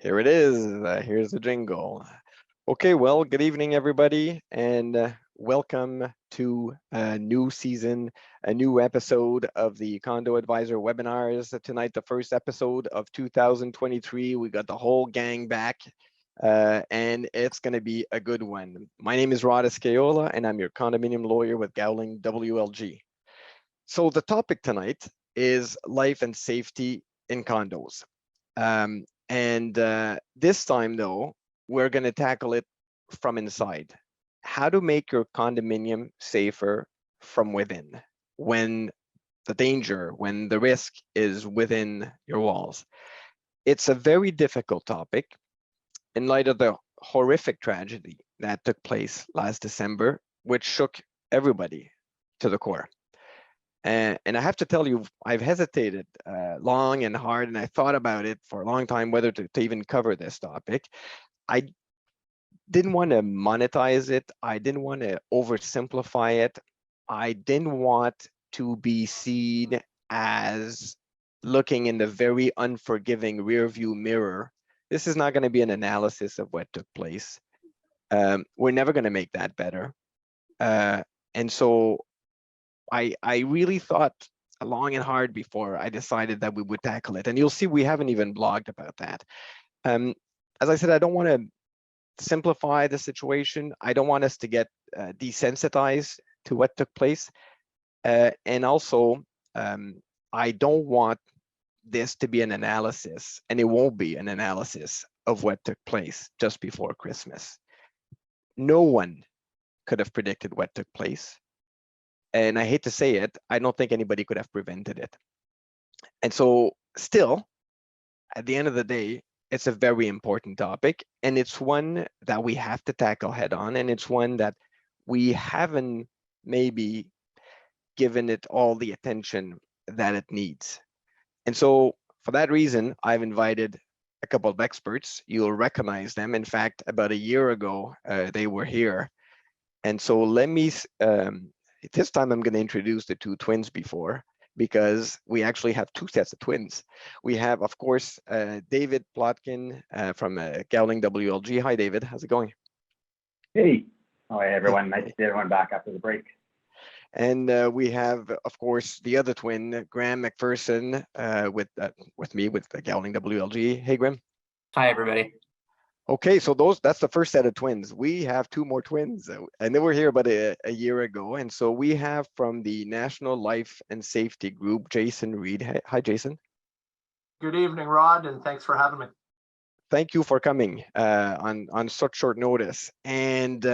Here it is. Here's the jingle. Okay, well, good evening, everybody, and welcome to a new season, a new episode of the Condo Adviser webinars. Tonight, the first episode of 2023. We got the whole gang back, and it's going to be a good one. My name is Rod Escaola, and I'm your condominium lawyer with Gowling WLG. So the topic tonight is life and safety in condos. This time, though, we're going to tackle it from inside. How to make your condominium safer from within when when the risk is within your walls. It's a very difficult topic in light of the horrific tragedy that took place last December, which shook everybody to the core. And I have to tell you, I've hesitated long and hard, and I thought about it for a long time whether to even cover this topic. I didn't want to monetize it. I didn't want to oversimplify it. I didn't want to be seen as looking in the very unforgiving rearview mirror. This is not going to be an analysis of what took place. We're never going to make that better. And so I really thought long and hard before I decided that we would tackle it. And you'll see we haven't even blogged about that. As I said, I don't want to simplify the situation. I don't want us to get desensitized to what took place. And also, I don't want this to be an analysis, and it won't be an analysis of what took place just before Christmas. No one could have predicted what took place. And I hate to say it, I don't think anybody could have prevented it. And so still, at the end of the day, it's a very important topic, and it's one that we have to tackle head on, and it's one that we haven't maybe given it all the attention that it needs. And so for that reason, I've invited a couple of experts. You'll recognize them. In fact, about a year ago, they were here. And so let me, this time I'm going to introduce the two twins because we actually have two sets of twins. We have, of course, David Plotkin from Gowling WLG. Hi, David. How's it going? Hey. Hi, everyone. Nice to see everyone back after the break. And we have, of course, the other twin, Graham McPherson, with me, with Gowling WLG. Hey, Graham. Hi, everybody. Okay, so that's the first set of twins. We have two more twins, and they were here about a year ago. And so we have from the National Life and Safety Group, Jason Reed. Hi, Jason. Good evening, Rod, and thanks for having me. Thank you for coming on such short notice. And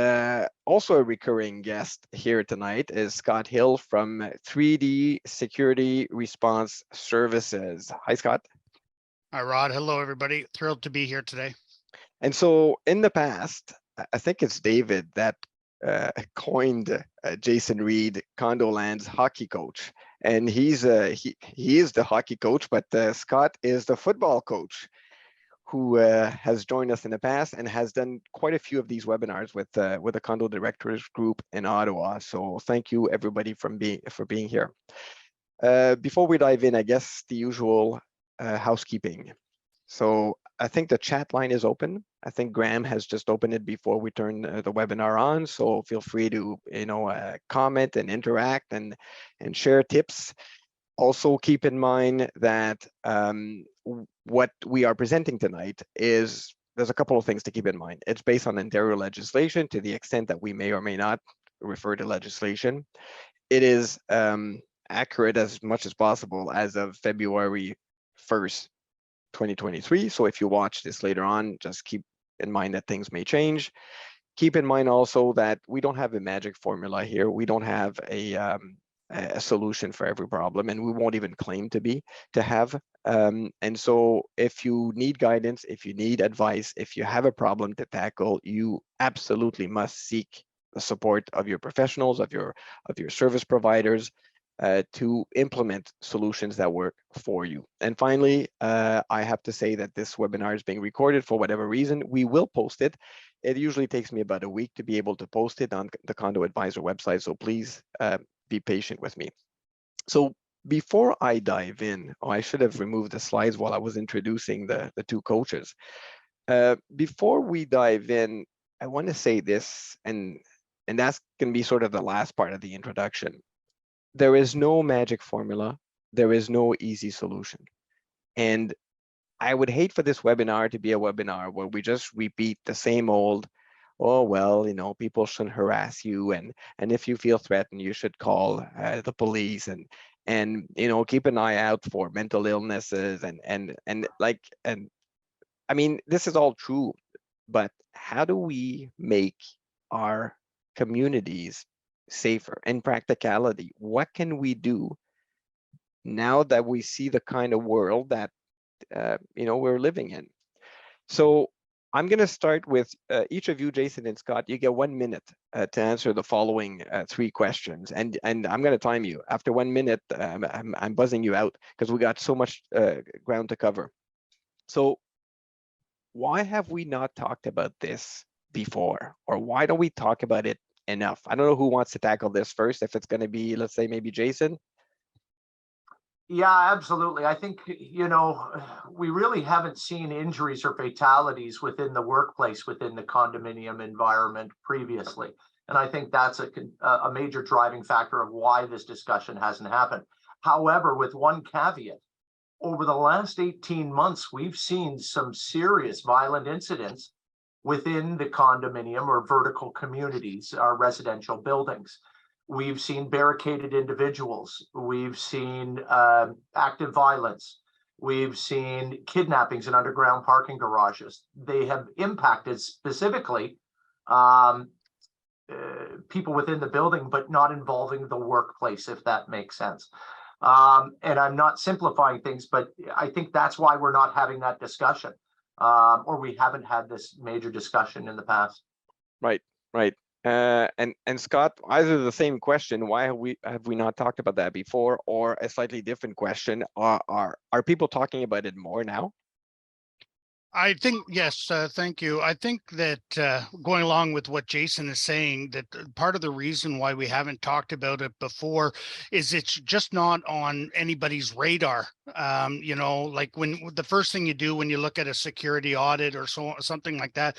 also a recurring guest here tonight is Scott Hill from 3D Security Response Services. Hi, Scott. Hi, Rod. Hello, everybody. Thrilled to be here today. And so in the past, I think it's David that coined Jason Reed, Condoland's hockey coach. And he is the hockey coach, but Scott is the football coach who has joined us in the past and has done quite a few of these webinars with the Condo Directors Group in Ottawa. So thank you, everybody, for being here. Before we dive in, I guess the usual housekeeping. So I think the chat line is open. I think Graham has just opened it before we turn the webinar on. So feel free to comment and interact and share tips. Also keep in mind that what we are presenting tonight there's a couple of things to keep in mind. It's based on Ontario legislation to the extent that we may or may not refer to legislation. It is accurate as much as possible as of February 1st, 2023. So if you watch this later on, just keep in mind that things may change. Keep in mind also that we don't have a magic formula here. We don't have a solution for every problem, and we won't even claim to have. And so if you need guidance, if you need advice, if you have a problem to tackle, you absolutely must seek the support of your professionals, of your service providers, to implement solutions that work for you. And finally, I have to say that this webinar is being recorded for whatever reason. We will post it. It usually takes me about a week to be able to post it on the Condo Adviser website, so please be patient with me. So before I dive in, I should have removed the slides while I was introducing the two coaches. Before we dive in, I want to say this, and that's going to be sort of the last part of the introduction. There is no magic formula. There is no easy solution. And I would hate for this webinar to be a webinar where we just repeat the same old, oh, well, you know, people shouldn't harass you. And if you feel threatened, you should call the police and, you know, keep an eye out for mental illnesses and I mean, this is all true, but how do we make our communities safer? In practicality, what can we do now that we see the kind of world that you know, we're living in? So I'm going to start with each of you, Jason and Scott. You get 1 minute to answer the following 3 questions, and I'm going to time you. After 1 minute, I'm buzzing you out because we got so much ground to cover. So why have we not talked about this before, or why don't we talk about it enough? I don't know who wants to tackle this first. If it's going to be, let's say, maybe Jason. Yeah, absolutely. I think, you know, we really haven't seen injuries or fatalities within the workplace, within the condominium environment previously. And I think that's a major driving factor of why this discussion hasn't happened. However, with one caveat, over the last 18 months, we've seen some serious violent incidents within the condominium or vertical communities, our residential buildings. We've seen barricaded individuals. We've seen active violence. We've seen kidnappings in underground parking garages. They have impacted specifically people within the building, but not involving the workplace, if that makes sense. And I'm not simplifying things, but I think that's why we're not having that discussion, or we haven't had this major discussion in the past. Right. And Scott, either the same question, why have we not talked about that before, or a slightly different question, are people talking about it more now? I think, yes, thank you. I think that going along with what Jason is saying, that part of the reason why we haven't talked about it before is it's just not on anybody's radar. You know, like when the first thing you do when you look at a security audit or something like that,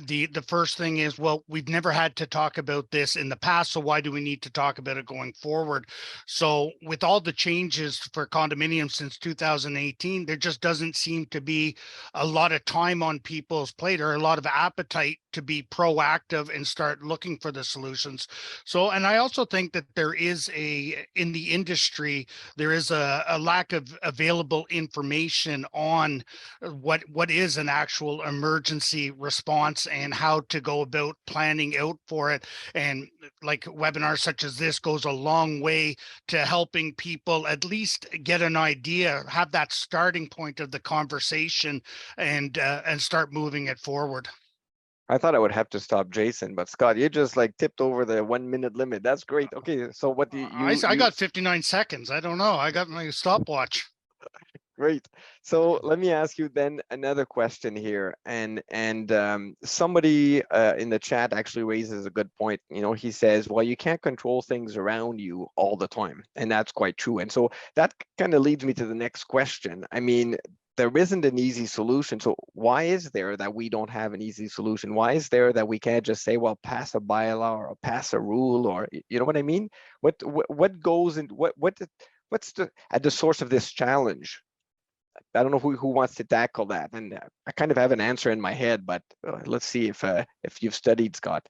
the first thing is, well, we've never had to talk about this in the past, so why do we need to talk about it going forward? So with all the changes for condominiums since 2018, there just doesn't seem to be a lot of time on people's plate or a lot of appetite to be proactive and start looking for the solutions. So, and I also think that there is in the industry, there is a lack of available information on what is an actual emergency response and how to go about planning out for it. And like webinars such as this goes a long way to helping people at least get an idea, have that starting point of the conversation, and start moving it forward. I thought I would have to stop Jason, but Scott, you just like tipped over the 1 minute limit. That's great. Okay, so what do I got 59 seconds. I don't know. I got my stopwatch. Great. So let me ask you then another question here, and somebody in the chat actually raises a good point. You know, he says, well, you can't control things around you all the time, and that's quite true. And so that kind of leads me to the next question. I mean, there isn't an easy solution. So why is there that we don't have an easy solution? Why is there that we can't just say, well, pass a bylaw or pass a rule, or you know what I mean? What goes in what's at the source of this challenge? I don't know who wants to tackle that, and I kind of have an answer in my head, but let's see if you've studied, Scott.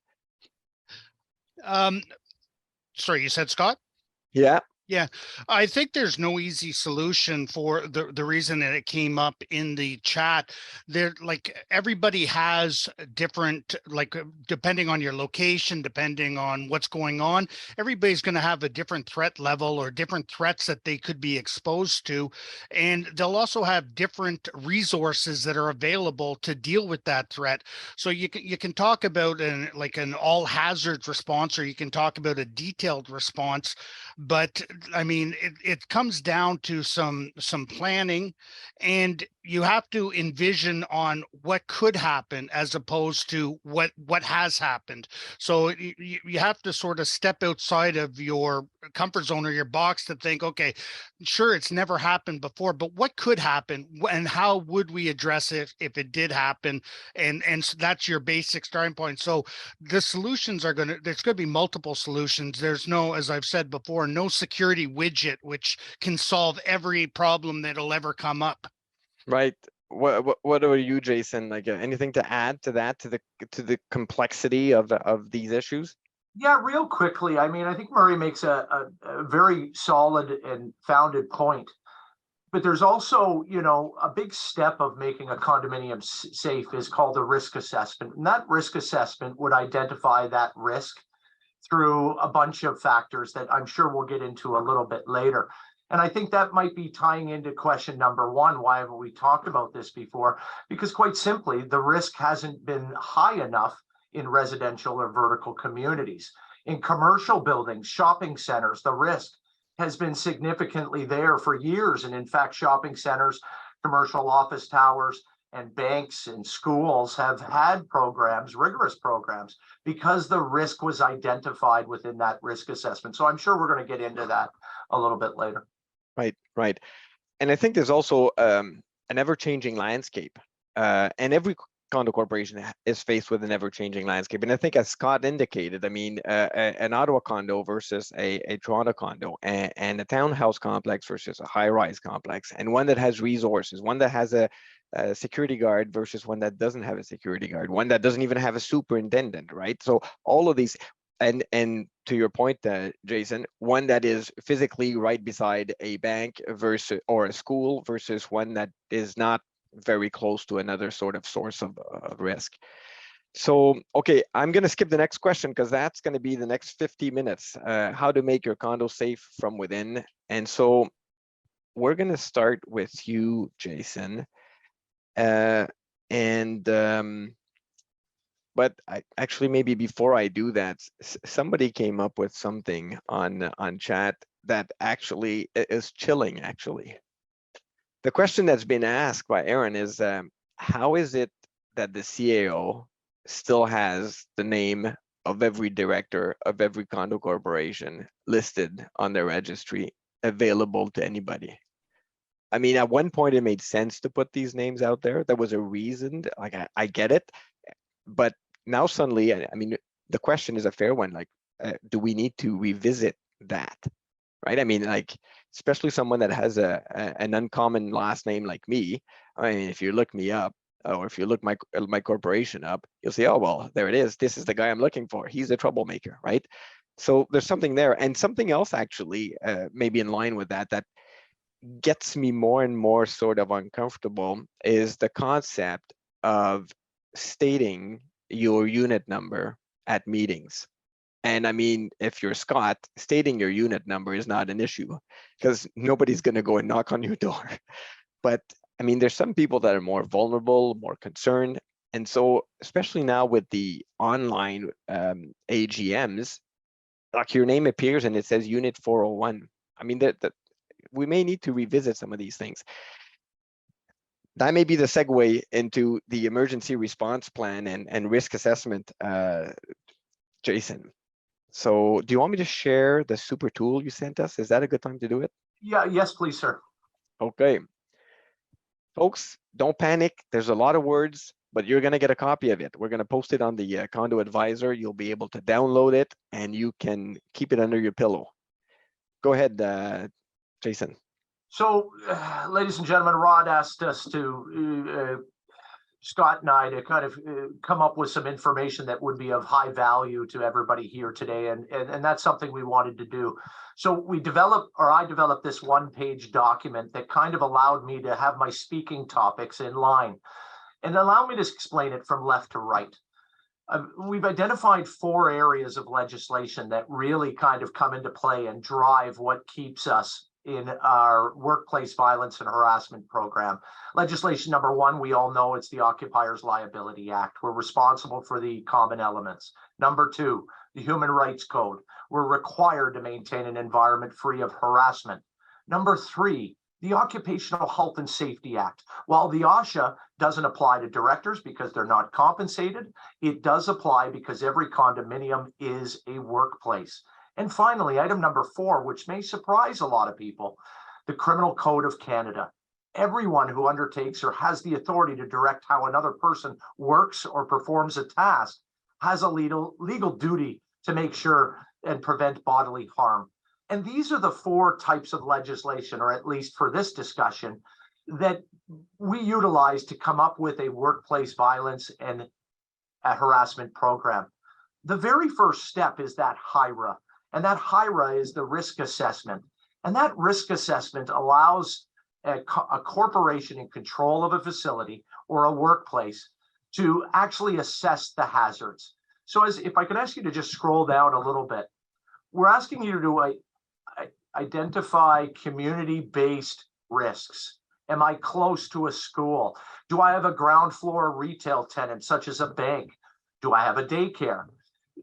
Sorry, you said Scott? Yeah. Yeah, I think there's no easy solution for the reason that it came up in the chat. There, like everybody has different, like depending on your location, depending on what's going on, everybody's going to have a different threat level or different threats that they could be exposed to. And they'll also have different resources that are available to deal with that threat. So you can talk about an all hazards response, or you can talk about a detailed response, but I mean, it comes down to some planning, and you have to envision on what could happen as opposed to what has happened. So you have to sort of step outside of your comfort zone or your box to think, okay, sure, it's never happened before, but what could happen and how would we address it if it did happen? And so that's your basic starting point. So the solutions are there's going to be multiple solutions. There's no, as I've said before, no security widget which can solve every problem that'll ever come up. Right. What are you, Jason? Like anything to add to that, to the complexity of these issues? Yeah, real quickly. I mean, I think Murray makes a very solid and founded point. But there's also, you know, a big step of making a condominium safe is called a risk assessment. And that risk assessment would identify that risk through a bunch of factors that I'm sure we'll get into a little bit later. And I think that might be tying into question number one. Why haven't we talked about this before? Because quite simply, the risk hasn't been high enough in residential or vertical communities. In commercial buildings, shopping centers, the risk has been significantly there for years. And in fact, shopping centers, commercial office towers, and banks and schools have had programs, rigorous programs, because the risk was identified within that risk assessment. So I'm sure we're going to get into that a little bit later. Right. And I think there's also an ever-changing landscape, and every condo corporation is faced with an ever-changing landscape. And I think, as Scott indicated, I mean, an Ottawa condo versus a Toronto condo, and a townhouse complex versus a high-rise complex, and one that has resources, one that has a security guard versus one that doesn't have a security guard, one that doesn't even have a superintendent, right? So all of these, and to your point, Jason, one that is physically right beside a bank versus, or a school, versus one that is not very close to another sort of source of risk. So, okay, I'm going to skip the next question because that's going to be the next 50 minutes, how to make your condo safe from within. And so we're going to start with you, Jason. But actually, maybe before I do that, somebody came up with something on chat that actually is chilling, actually. The question that's been asked by Aaron is, how is it that the CAO still has the name of every director of every condo corporation listed on their registry available to anybody? I mean, at one point it made sense to put these names out there. There was a reason, like I get it, but now suddenly, I mean, the question is a fair one. Like, do we need to revisit that? Right? I mean, like, especially someone that has an uncommon last name like me. I mean, if you look me up, or if you look my corporation up, you'll see, oh, well, there it is. This is the guy I'm looking for. He's a troublemaker, right? So there's something there. And something else actually, maybe in line with that gets me more and more sort of uncomfortable is the concept of stating your unit number at meetings. And I mean, if you're Scott, stating your unit number is not an issue because nobody's going to go and knock on your door. But I mean, there's some people that are more vulnerable, more concerned. And so, especially now with the online AGMs, like your name appears and it says unit 401. I mean, that we may need to revisit some of these things. That may be the segue into the emergency response plan and risk assessment, Jason. So do you want me to share the super tool you sent us? Is that a good time to do it? Yeah, yes, please, sir. Okay. Folks, don't panic. There's a lot of words, but you're going to get a copy of it. We're going to post it on the Condo Adviser. You'll be able to download it and you can keep it under your pillow. Go ahead, Jason. So, ladies and gentlemen, Rod asked us to, Scott and I, to kind of come up with some information that would be of high value to everybody here today. And that's something we wanted to do. So I developed this one-page document that kind of allowed me to have my speaking topics in line and allow me to explain it from left to right. We've identified 4 areas of legislation that really kind of come into play and drive what keeps us in our workplace violence and harassment program. Legislation number one, we all know it's the Occupiers Liability Act. We're responsible for the common elements. Number two, the Human Rights Code. We're required to maintain an environment free of harassment. Number three, the Occupational Health and Safety Act. While the OSHA doesn't apply to directors because they're not compensated, it does apply because every condominium is a workplace. And finally, item number four, which may surprise a lot of people, the Criminal Code of Canada. Everyone who undertakes or has the authority to direct how another person works or performs a task has a legal duty to make sure and prevent bodily harm. And these are the four types of legislation, or at least for this discussion, that we utilize to come up with a workplace violence and a harassment program. The very first step is that HIRA, and that HIRA is the risk assessment. And that risk assessment allows a corporation in control of a facility or a workplace to actually assess the hazards. So if I could ask you to just scroll down a little bit, we're asking you to identify community-based risks. Am I close to a school? Do I have a ground floor retail tenant, such as a bank? Do I have a daycare?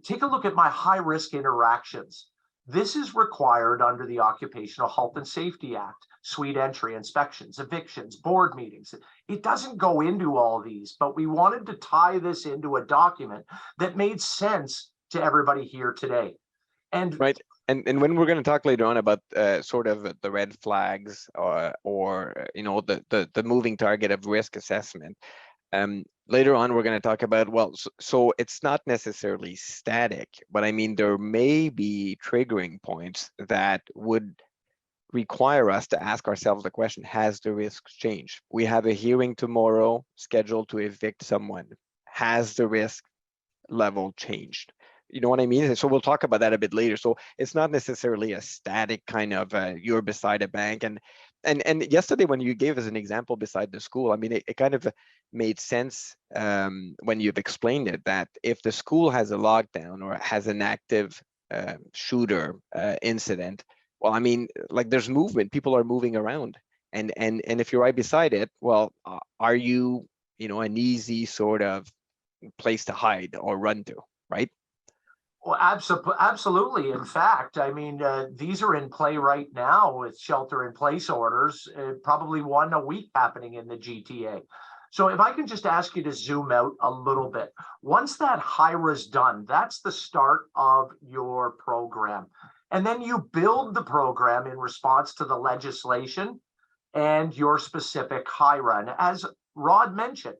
Take a look at my high-risk interactions. This is required under the Occupational Health and Safety Act, suite entry, inspections, evictions, board meetings. It doesn't go into all these, but we wanted to tie this into a document that made sense to everybody here today. And right. And when we're going to talk later on about sort of the red flags or you know, the moving target of risk assessment, later on we're going to talk about, well, so it's not necessarily static, but I mean, there may be triggering points that would require us to ask ourselves the question, has the risk changed? We have a hearing tomorrow scheduled to evict someone. Has the risk level changed? You know what I mean? So we'll talk about that a bit later. So it's not necessarily a static kind of you're beside a bank. And yesterday when you gave us an example beside the school, I mean, it kind of made sense when you've explained it, that if the school has a lockdown or has an active shooter incident, well, I mean, like there's movement, people are moving around. And if you're right beside it, well, are you, you know, an easy sort of place to hide or run to, right? Well, absolutely. In fact, I mean, these are in play right now with shelter-in-place orders, probably one a week happening in the GTA. So if I can just ask you to zoom out a little bit. Once that HIRA is done, that's the start of your program. And then you build the program in response to the legislation and your specific HIRA. And as Rod mentioned,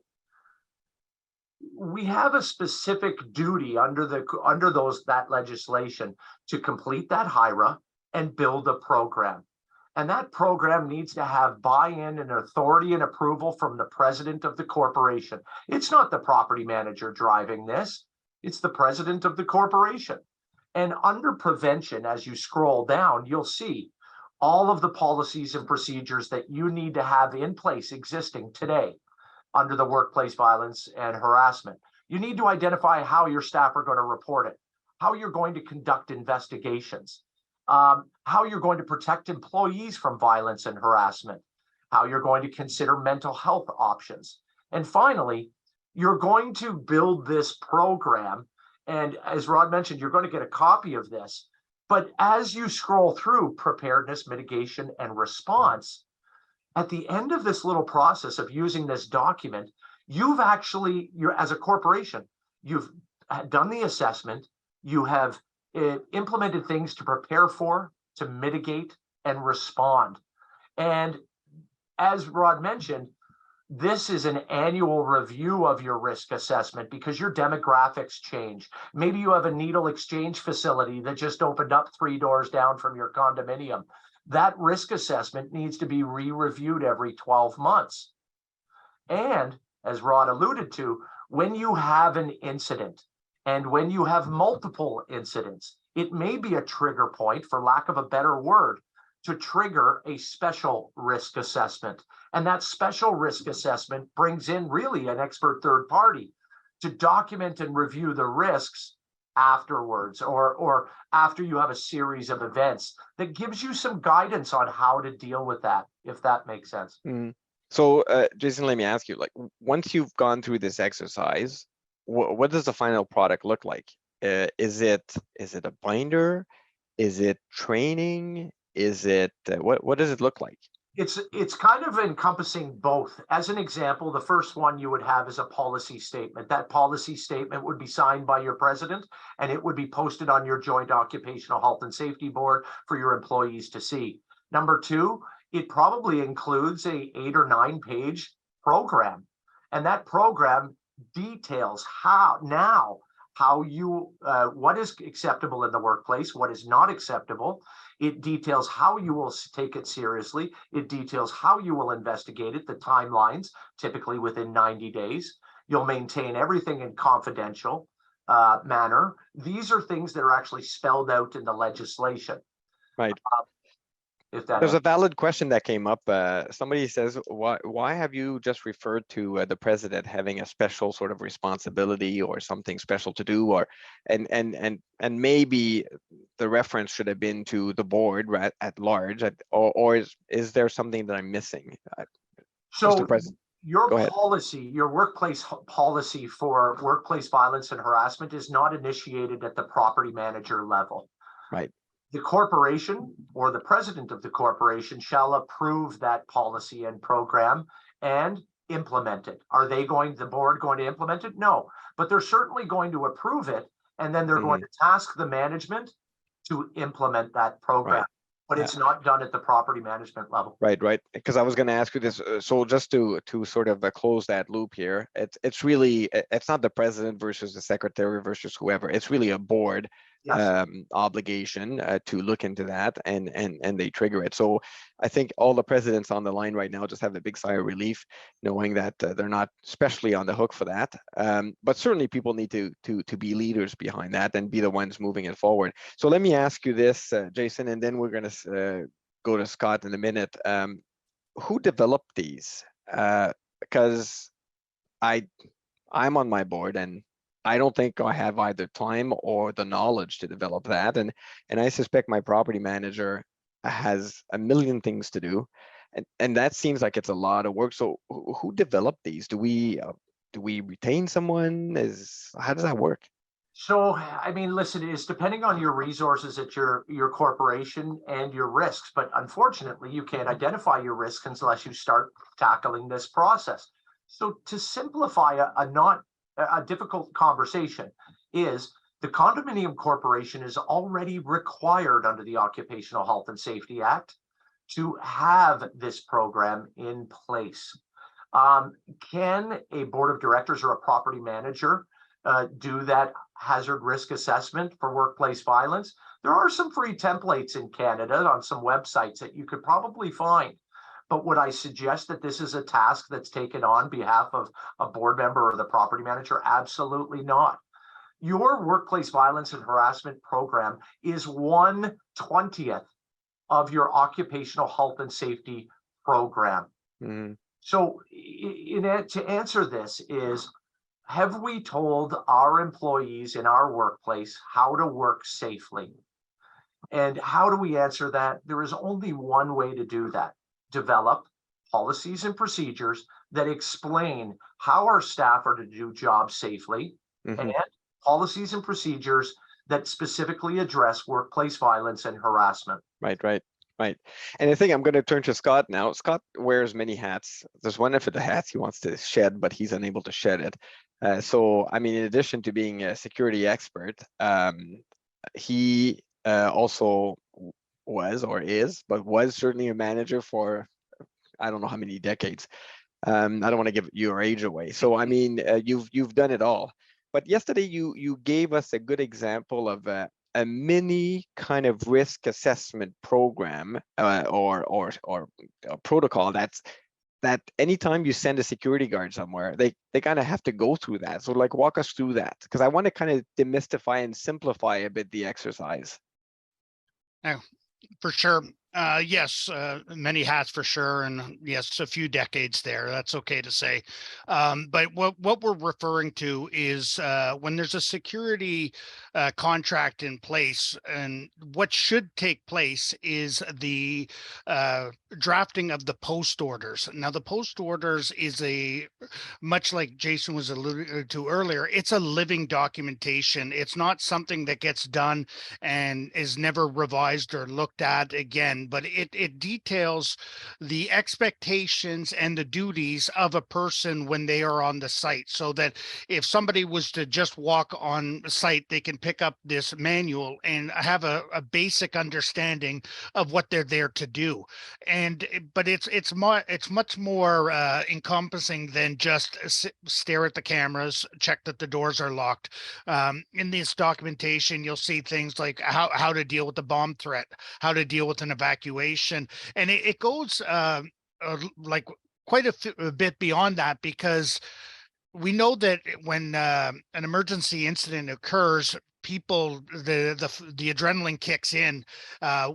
we have a specific duty under that legislation to complete that HIRA and build a program. And that program needs to have buy-in and authority and approval from the president of the corporation. It's not the property manager driving this, it's the president of the corporation. And under prevention, as you scroll down, you'll see all of the policies and procedures that you need to have in place existing today under the workplace violence and harassment. You need to identify how your staff are going to report it, how you're going to conduct investigations, how you're going to protect employees from violence and harassment, how you're going to consider mental health options. And finally, you're going to build this program. And as Rod mentioned, you're going to get a copy of this. But as you scroll through preparedness, mitigation, and response, at the end of this little process of using this document, you're as a corporation, you've done the assessment, you have implemented things to prepare for, to mitigate, and respond. And as Rod mentioned, this is an annual review of your risk assessment because your demographics change. Maybe you have a needle exchange facility that just opened up 3 doors down from your condominium. That risk assessment needs to be re-reviewed every 12 months. And as Rod alluded to, when you have an incident and when you have multiple incidents, it may be a trigger point, for lack of a better word, to trigger a special risk assessment. And that special risk assessment brings in really an expert third party to document and review the risks afterwards, or after you have a series of events that gives you some guidance on how to deal with that, if that makes sense. So, Jason, let me ask you, like, once you've gone through this exercise, what does the final product look like? Is it a binder? Is it training? Is it what does it look like? It's kind of encompassing both. As an example, the first one you would have is a policy statement. That policy statement would be signed by your president, and it would be posted on your joint occupational health and safety board for your employees to see. Number two, it probably includes a 8 or 9 page program, and that program details how you what is acceptable in the workplace, what is not acceptable. It details how you will take it seriously. It details how you will investigate it, the timelines, typically within 90 days. You'll maintain everything in confidential manner. These are things that are actually spelled out in the legislation. Right. If that There's a valid question that came up. Somebody says, why have you just referred to the president having a special sort of responsibility or something special to do, or and maybe the reference should have been to the board at large, or is there something that I'm missing? So your Go ahead. policy, your workplace policy for workplace violence and harassment is not initiated at the property manager level. Right. The corporation or the president of the corporation shall approve that policy and program and implement it. Are they the board going to implement it? No, but they're certainly going to approve it, and then they're going to task the management to implement that program. Right. But it's not done at the property management level. Right. Because I was going to ask you this. So just to sort of close that loop here, it's really, it's not the president versus the secretary versus whoever. It's really a board obligation to look into that, and they trigger it. So I think all the presidents on the line right now just have a big sigh of relief, knowing that they're not especially on the hook for that. But certainly people need to be leaders behind that and be the ones moving it forward. So let me ask you this, Jason, and then we're going to go to Scott in a minute. Who developed these? Because I'm on my board, and I don't think I have either time or the knowledge to develop that. And I suspect my property manager has a million things to do. And that seems like it's a lot of work. So who developed these? Do we retain someone? How does that work? So, I mean, listen, it's depending on your resources at your corporation and your risks. But unfortunately, you can't identify your risks unless you start tackling this process. So to simplify a difficult conversation, is the condominium corporation is already required under the Occupational Health and Safety Act to have this program in place. Can a board of directors or a property manager do that hazard risk assessment for workplace violence? There are some free templates in Canada on some websites that you could probably find. But would I suggest that this is a task that's taken on behalf of a board member or the property manager? Absolutely not. Your workplace violence and harassment program is 1/20th of your occupational health and safety program. So to answer this is, have we told our employees in our workplace how to work safely? And how do we answer that? There is only one way to do that. Develop policies and procedures that explain how our staff are to do jobs safely, and policies and procedures that specifically address workplace violence and harassment. Right. And I think I'm going to turn to Scott now. Scott wears many hats. There's one of the hats he wants to shed, but he's unable to shed it. So, I mean, in addition to being a security expert, he also was certainly a manager for I don't know how many decades. I don't want to give your age away. So I mean, you've done it all. But yesterday you gave us a good example of a mini kind of risk assessment program or a protocol that anytime you send a security guard somewhere, they kind of have to go through that. So like walk us through that, because I want to kind of demystify and simplify a bit the exercise. Now, for sure. Yes, many hats for sure, and yes, a few decades there. That's okay to say. But what we're referring to is when there's a security contract in place, and what should take place is the drafting of the post orders. Now, the post orders is a much like Jason was alluding to earlier. It's a living documentation. It's not something that gets done and is never revised or looked at again, but it details the expectations and the duties of a person when they are on the site, so that if somebody was to just walk on site, they can pick up this manual and have a basic understanding of what they're there to do. And but it's much more encompassing than just stare at the cameras, check that the doors are locked. In this documentation, you'll see things like how to deal with the bomb threat, how to deal with an evacuation, and it goes like quite a bit beyond that, because we know that when an emergency incident occurs, people the adrenaline kicks in.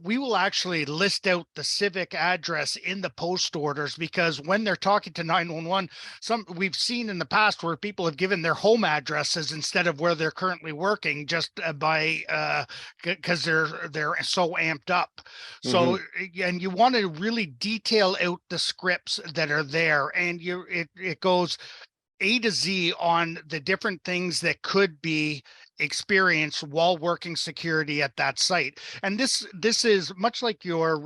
We will actually list out the civic address in the post orders, because when they're talking to 911, some we've seen in the past where people have given their home addresses instead of where they're currently working, just by because they're so amped up. So and you want to really detail out the scripts that are there, and it goes A to Z on the different things that could be experienced while working security at that site. And this is much like your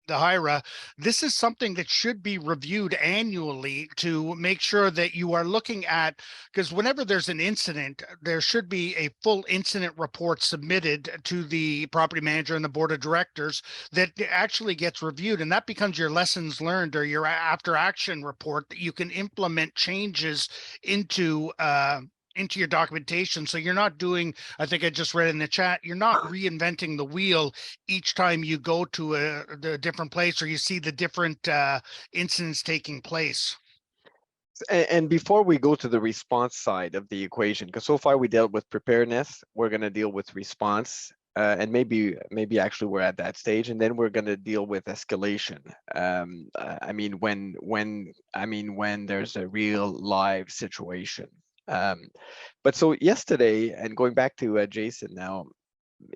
the HIRA. This is something that should be reviewed annually to make sure that you are looking at, because whenever there's an incident, there should be a full incident report submitted to the property manager and the board of directors that actually gets reviewed, and that becomes your lessons learned or your after action report that you can implement changes into your documentation. So you're not doing, I think I just read in the chat, you're not reinventing the wheel each time you go to a different place or you see the different incidents taking place. And before we go to the response side of the equation, because so far we dealt with preparedness, we're going to deal with response, and maybe actually we're at that stage, and then we're going to deal with escalation. I mean, when there's a real live situation. But so yesterday, and going back to Jason now,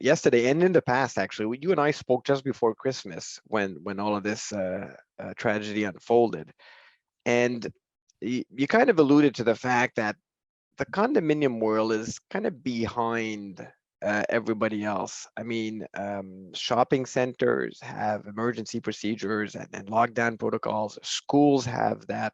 yesterday and in the past, actually, you and I spoke just before Christmas when all of this tragedy unfolded, and you kind of alluded to the fact that the condominium world is kind of behind everybody else. I mean, shopping centers have emergency procedures and lockdown protocols. Schools have that.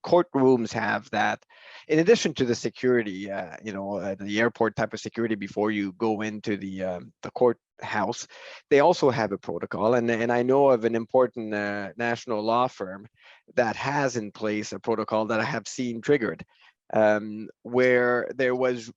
Courtrooms have that, in addition to the security, the airport type of security before you go into the courthouse. They also have a protocol, and I know of an important national law firm that has in place a protocol that I have seen triggered, where there was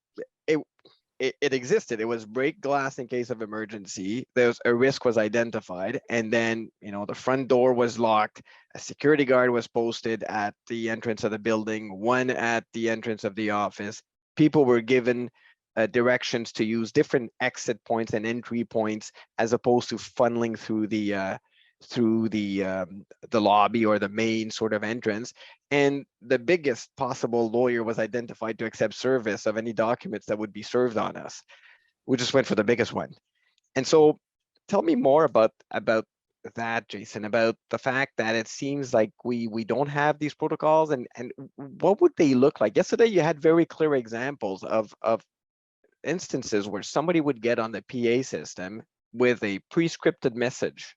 it existed. It was break glass in case of emergency. There's a risk was identified, and then the front door was locked. A security guard was posted at the entrance of the building, one at the entrance of the office. People were given directions to use different exit points and entry points, as opposed to funneling through the lobby or the main sort of entrance. And the biggest possible lawyer was identified to accept service of any documents that would be served on us. We just went for the biggest one. And so tell me more about that, Jason, about the fact that it seems like we don't have these protocols, and what would they look like? Yesterday you had very clear examples of instances where somebody would get on the PA system with a pre-scripted message.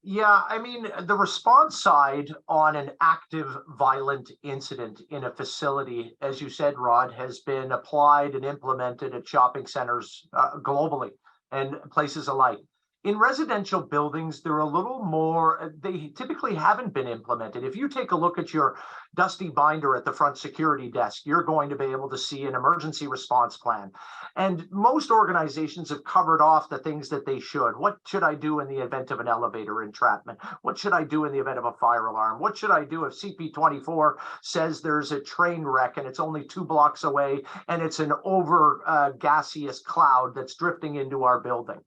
Yeah, I mean, the response side on an active violent incident in a facility, as you said, Rod, has been applied and implemented at shopping centers globally and places alike. In residential buildings, they're a little more, they typically haven't been implemented. If you take a look at your dusty binder at the front security desk, you're going to be able to see an emergency response plan. And most organizations have covered off the things that they should. What should I do in the event of an elevator entrapment? What should I do in the event of a fire alarm? What should I do if CP24 says there's a train wreck and it's only 2 blocks away and it's an over gaseous cloud that's drifting into our building?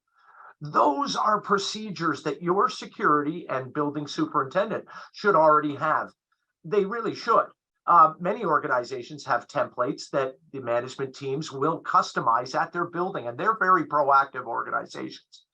Those are procedures that your security and building superintendent should already have. They really should. Many organizations have templates that the management teams will customize at their building, and they're very proactive organizations.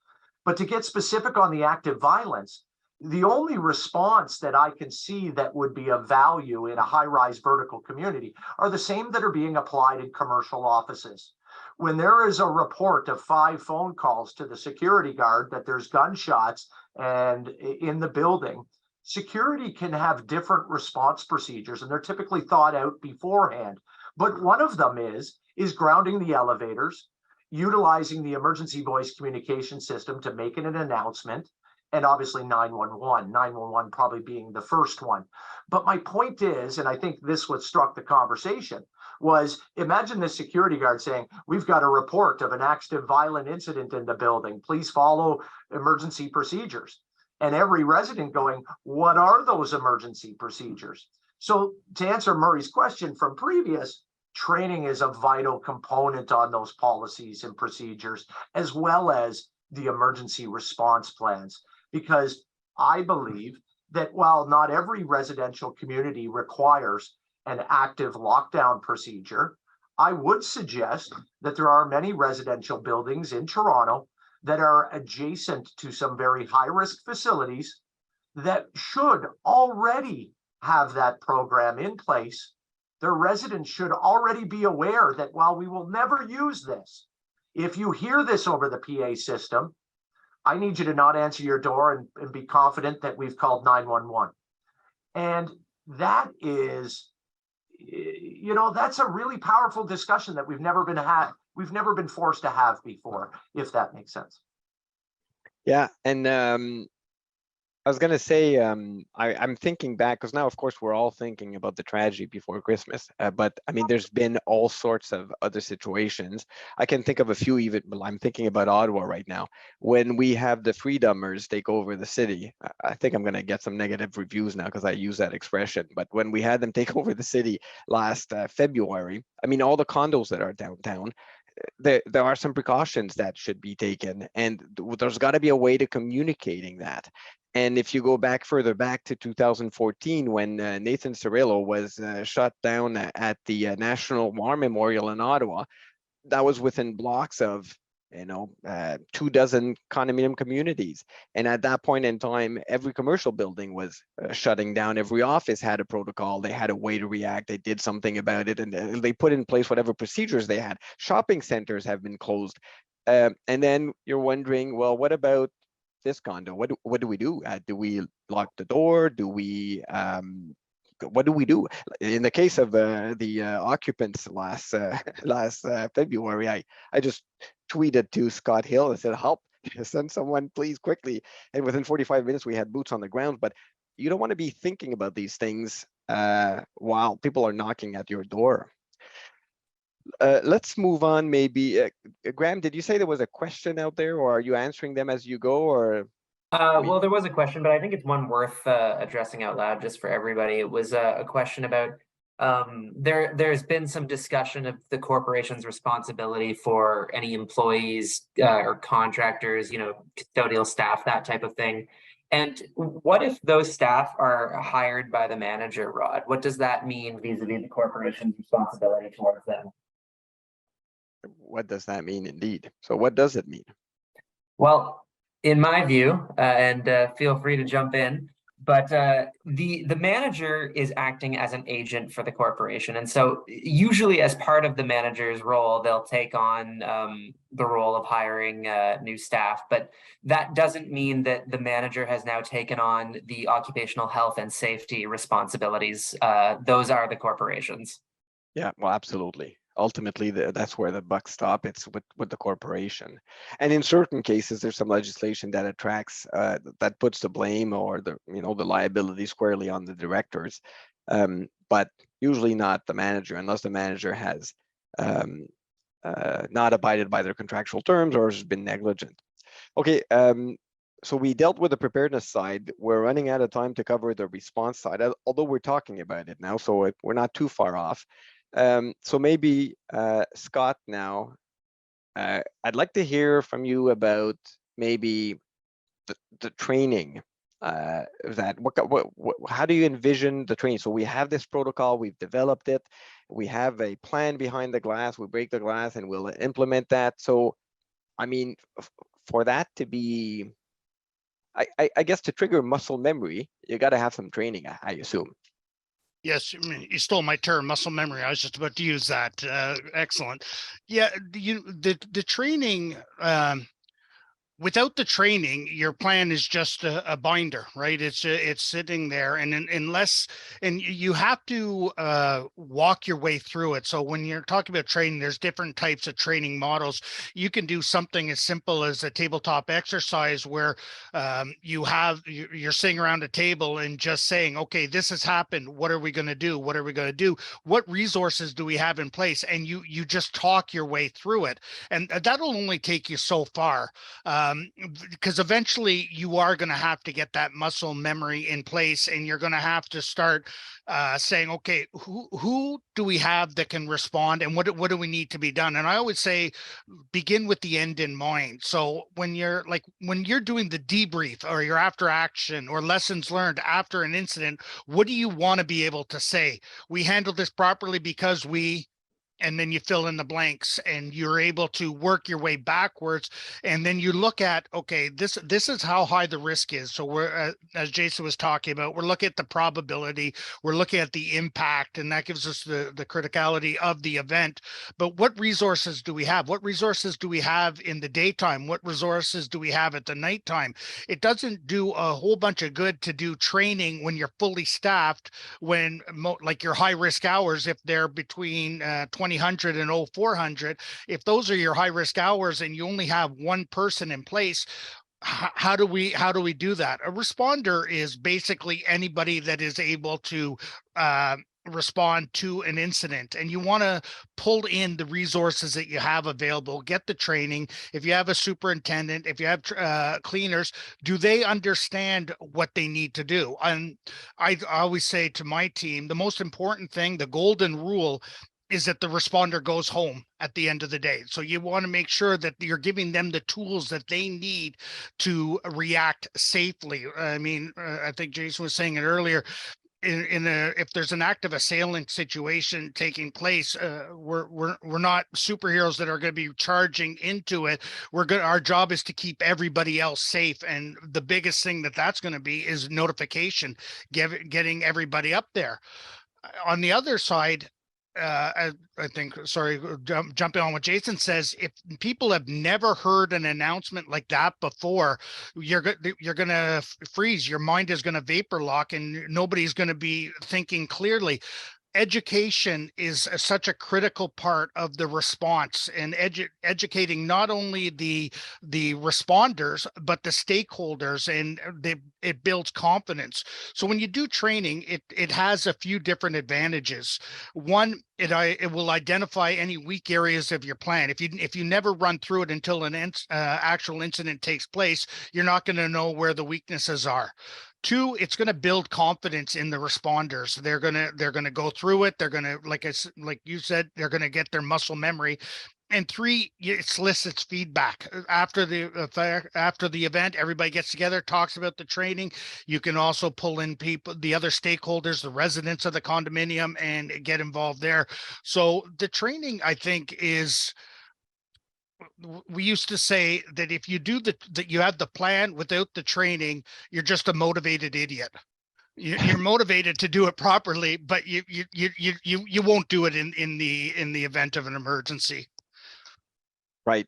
But to get specific on the active violence, the only response that I can see that would be of value in a high-rise vertical community are the same that are being applied in commercial offices. When there is a report of 5 phone calls to the security guard that there's gunshots and in the building, security can have different response procedures, and they're typically thought out beforehand. But one of them is grounding the elevators, utilizing the emergency voice communication system to make an announcement, and obviously 911 probably being the first one. But my point is, and I think this what struck the conversation, was imagine the security guard saying, we've got a report of an active violent incident in the building. Please follow emergency procedures. And every resident going, what are those emergency procedures? So to answer Murray's question from previous, training is a vital component on those policies and procedures, as well as the emergency response plans. Because I believe that while not every residential community requires an active lockdown procedure, I would suggest that there are many residential buildings in Toronto that are adjacent to some very high-risk facilities that should already have that program in place. Their residents should already be aware that while we will never use this, if you hear this over the PA system, I need you to not answer your door and be confident that we've called 911. And that is, that's a really powerful discussion that we've never been forced to have before, if that makes sense. Yeah, and I was gonna say, I'm thinking back, because now, of course, we're all thinking about the tragedy before Christmas. But I mean, there's been all sorts of other situations. I can think of a few. Even I'm thinking about Ottawa right now, when we have the freedomers take over the city. I think I'm gonna get some negative reviews now because I use that expression. But when we had them take over the city last February, I mean, all the condos that are downtown, there are some precautions that should be taken, and there's got to be a way to communicating that. And if you go further back to 2014, when Nathan Cirillo was shot down at the National War Memorial in Ottawa, that was within blocks of 24 condominium communities. And at that point in time, every commercial building was shutting down. Every office had a protocol. They had a way to react. They did something about it, and they put in place whatever procedures they had. Shopping centers have been closed. And then you're wondering, well, what about this condo? What do we do? Do we lock the door? Do we what do we do? In the case of the occupants last February, I just tweeted to Scott Hill and said, help, send someone please quickly. And within 45 minutes, we had boots on the ground. But you don't want to be thinking about these things while people are knocking at your door. Let's move on. Maybe Graham, did you say there was a question out there, or are you answering them as you go? Or well, there was a question, but I think it's one worth addressing out loud just for everybody. It was a question about there's been some discussion of the corporation's responsibility for any employees or contractors, custodial staff, that type of thing. And what if those staff are hired by the manager, Rod? What does that mean vis-a-vis the corporation's responsibility towards them? What does that mean indeed? So what does it mean? Well, in my view, and feel free to jump in, but the manager is acting as an agent for the corporation. And so usually as part of the manager's role, they'll take on the role of hiring new staff. But that doesn't mean that the manager has now taken on the occupational health and safety responsibilities. Those are the corporations. Yeah, well, absolutely. Ultimately, that's where the buck stops. It's with the corporation. And in certain cases, there's some legislation that attracts, that puts the blame or the liability squarely on the directors, but usually not the manager, unless the manager has not abided by their contractual terms or has been negligent. Okay, so we dealt with the preparedness side. We're running out of time to cover the response side, although we're talking about it now, so we're not too far off. So maybe Scott now, I'd like to hear from you about maybe the training, that how do you envision the training? So we have this protocol, we've developed it, we have a plan behind the glass, we break the glass and we'll implement that. So, I mean, for that to be, I guess to trigger muscle memory, you got to have some training, I assume. Yes, I mean, you stole my term, muscle memory. I was just about to use that. Excellent. Yeah, the training, without the training, your plan is just a binder, right? It's sitting there, and unless you have to walk your way through it. So when you're talking about training, there's different types of training models. You can do something as simple as a tabletop exercise where you're sitting around a table and just saying, okay, this has happened. What are we going to do? What are we going to do? What resources do we have in place? And you just talk your way through it, and that'll only take you so far. Because eventually you are going to have to get that muscle memory in place, and you're going to have to start saying, okay, who do we have that can respond, and what do we need to be done? And I always say, begin with the end in mind. So when you're doing the debrief or your after action or lessons learned after an incident, what do you want to be able to say? We handled this properly because we, and then you fill in the blanks, and you're able to work your way backwards. And then you look at, okay, this is how high the risk is. So we're, as Jason was talking about, we're looking at the probability, we're looking at the impact, and that gives us the criticality of the event. But what resources do we have? What resources do we have in the daytime? What resources do we have at the nighttime? It doesn't do a whole bunch of good to do training when you're fully staffed, when like your high risk hours, if they're between 2000 and 0400, if those are your high risk hours and you only have one person in place, how do we do that? A responder is basically anybody that is able to respond to an incident, and you want to pull in the resources that you have available, get the training. If you have a superintendent, if you have cleaners, do they understand what they need to do? And I always say to my team, the most important thing, the golden rule, is that the responder goes home at the end of the day. So you want to make sure that you're giving them the tools that they need to react safely. I mean, I think Jason was saying it earlier, if there's an active assailant situation taking place, we're not superheroes that are going to be charging into it. Our job is to keep everybody else safe, and the biggest thing that's going to be is notification, getting everybody up there. On the other side, I think, sorry, jumping on what Jason says, if people have never heard an announcement like that before, you're going to freeze. Your mind is going to vapor lock, and nobody's going to be thinking clearly. Education is such a critical part of the response, and educating not only the responders but the stakeholders, and it builds confidence. So when you do training, it has a few different advantages. One, it will identify any weak areas of your plan. If you never run through it until an actual incident takes place, you're not going to know where the weaknesses are. Two, it's going to build confidence in the responders. They're going to go through it. They're going to, like you said, they're going to get their muscle memory. And three, it solicits feedback after the event. Everybody gets together, talks about the training. You can also pull in people, the other stakeholders, the residents of the condominium, and get involved there. So the training, I think, is, we used to say that if you do that you have the plan without the training, you're just a motivated idiot. You're motivated to do it properly, but you won't do it in the event of an emergency. Right.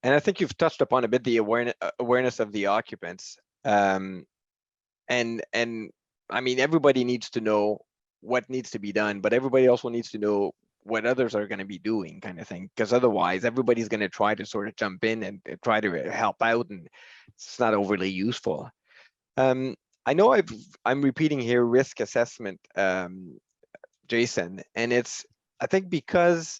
And I think you've touched upon a bit the awareness of the occupants. And I mean, everybody needs to know what needs to be done, but everybody also needs to know what others are going to be doing, kind of thing, because otherwise everybody's going to try to sort of jump in and try to help out, and it's not overly useful. I know I'm repeating here risk assessment, Jason, and it's, I think, because